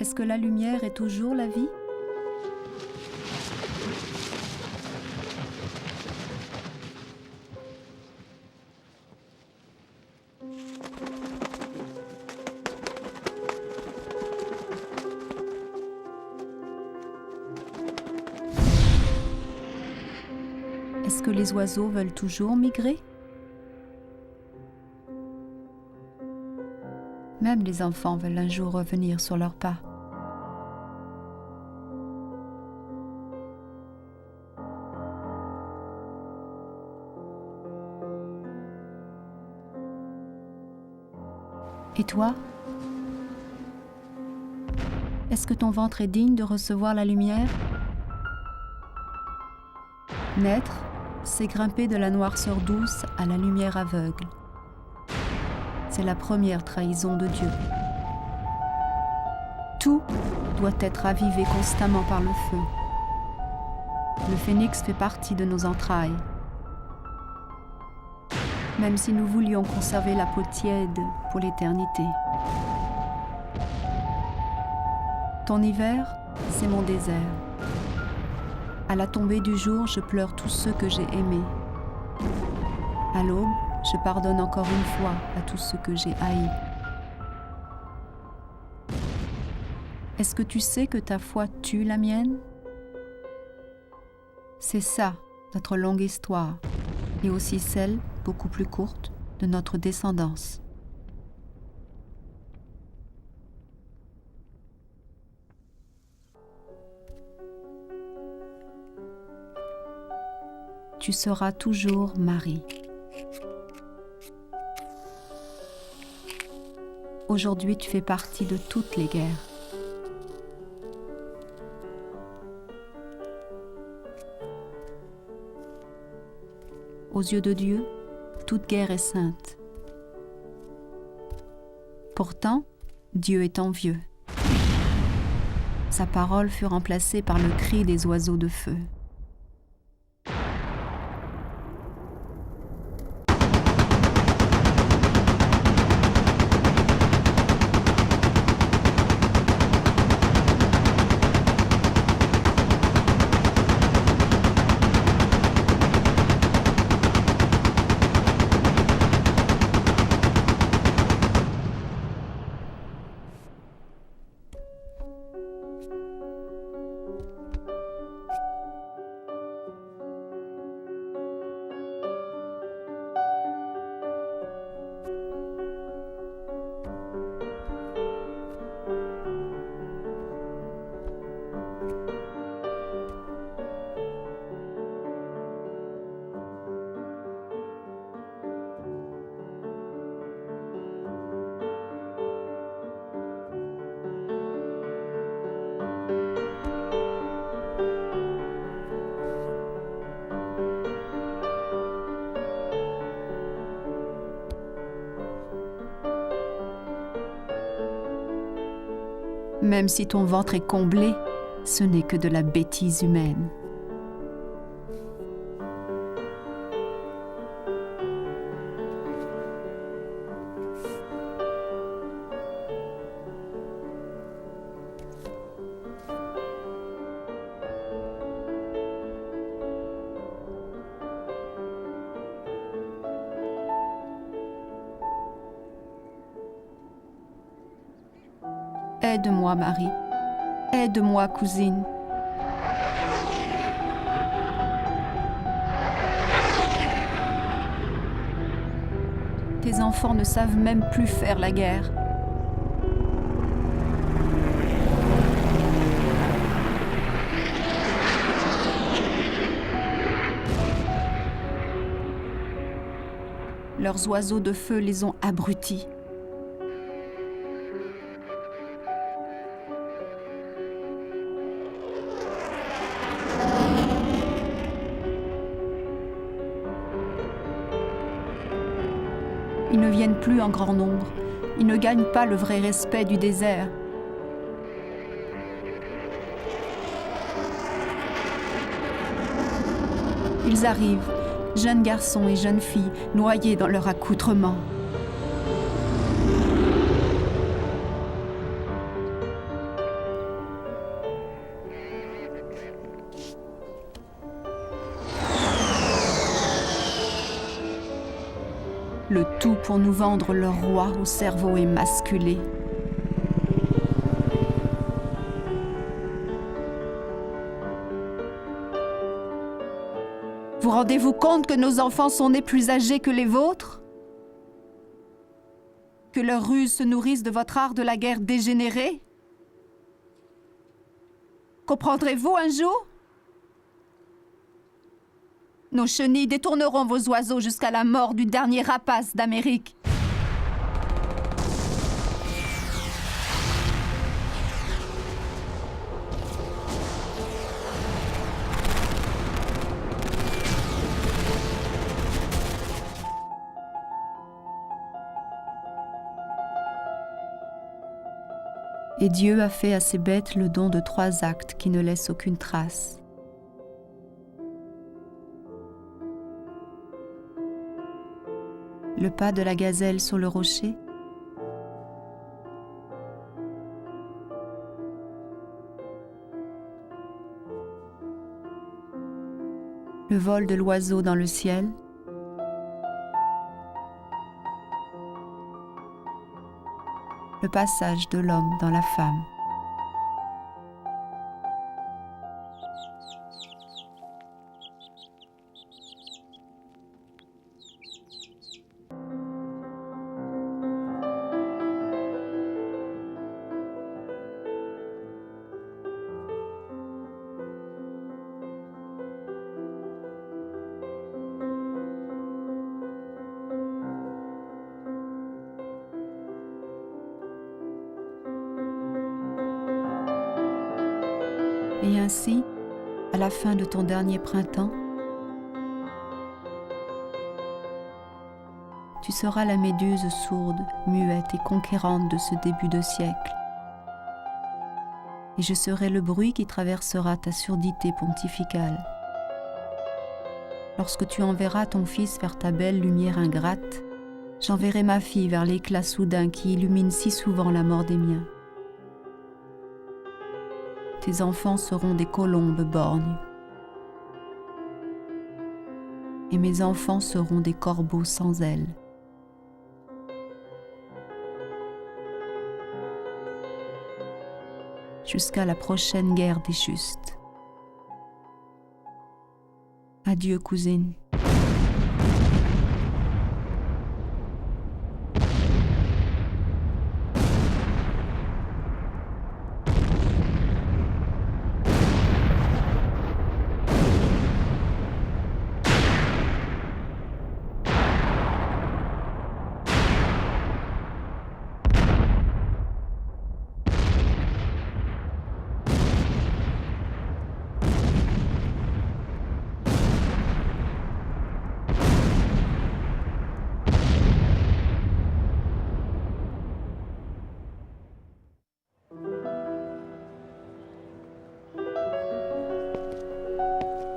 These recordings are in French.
Est-ce que la lumière est toujours la vie ? Est-ce que les oiseaux veulent toujours migrer ? Même les enfants veulent un jour revenir sur leurs pas. Et toi ? Est-ce que ton ventre est digne de recevoir la lumière ? Naître, c'est grimper de la noirceur douce à la lumière aveugle. C'est la première trahison de Dieu. Tout doit être ravivé constamment par le feu. Le phénix fait partie de nos entrailles. Même si nous voulions conserver la peau tiède pour l'éternité. Ton hiver, c'est mon désert. À la tombée du jour, je pleure tous ceux que j'ai aimés. À l'aube, je pardonne encore une fois à tous ceux que j'ai haïs. Est-ce que tu sais que ta foi tue la mienne ? C'est ça, notre longue histoire, et aussi celle, beaucoup plus courte, de notre descendance. Tu seras toujours Marie. Aujourd'hui, tu fais partie de toutes les guerres. Aux yeux de Dieu, toute guerre est sainte. Pourtant, Dieu est envieux. Sa parole fut remplacée par le cri des oiseaux de feu. Même si ton ventre est comblé, ce n'est que de la bêtise humaine. Aide-moi, Marie. Aide-moi, cousine. Tes enfants ne savent même plus faire la guerre. Leurs oiseaux de feu les ont abrutis. Ils ne viennent plus en grand nombre. Ils ne gagnent pas le vrai respect du désert. Ils arrivent, jeunes garçons et jeunes filles, noyés dans leur accoutrement. le tout pour nous vendre leur roi au cerveau émasculé. Vous rendez-vous compte que nos enfants sont nés plus âgés que les vôtres? Que leurs ruses se nourrissent de votre art de la guerre dégénérée? Comprendrez-vous un jour? Nos chenilles détourneront vos oiseaux jusqu'à la mort du dernier rapace d'Amérique. Et Dieu a fait à ces bêtes le don de 3 actes qui ne laissent aucune trace. Le pas de la gazelle sur le rocher, le vol de l'oiseau dans le ciel, le passage de l'homme dans la femme. Et ainsi, à la fin de ton dernier printemps, tu seras la méduse sourde, muette et conquérante de ce début de siècle. Et je serai le bruit qui traversera ta surdité pontificale. Lorsque tu enverras ton fils vers ta belle lumière ingrate, j'enverrai ma fille vers l'éclat soudain qui illumine si souvent la mort des miens. Tes enfants seront des colombes borgnes. Et mes enfants seront des corbeaux sans ailes. Jusqu'à la prochaine guerre des justes. Adieu, cousine.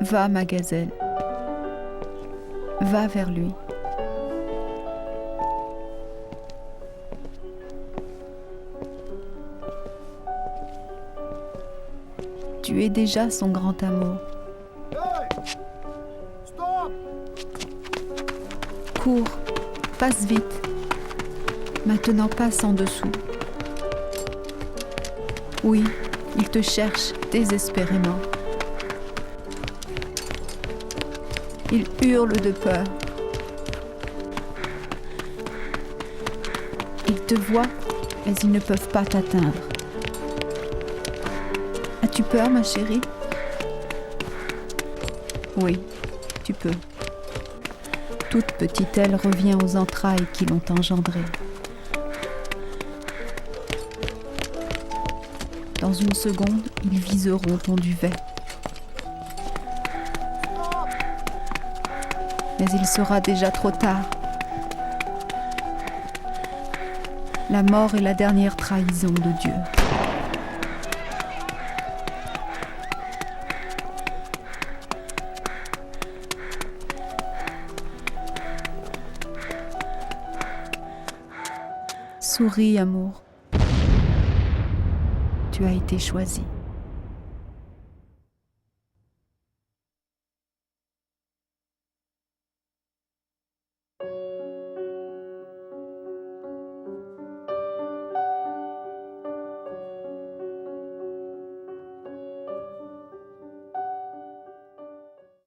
Va, ma gazelle, va vers lui. Tu es déjà son grand amour. Cours, passe vite. Maintenant passe en dessous. Oui, il te cherche désespérément. Il hurle de peur. Ils te voient, mais ils ne peuvent pas t'atteindre. As-tu peur, ma chérie? Oui, tu peux. Toute petite aile revient aux entrailles qui l'ont engendrée. Dans une seconde, ils viseront ton duvet. Mais il sera déjà trop tard. La mort est la dernière trahison de Dieu. Souris, amour. Tu as été choisi.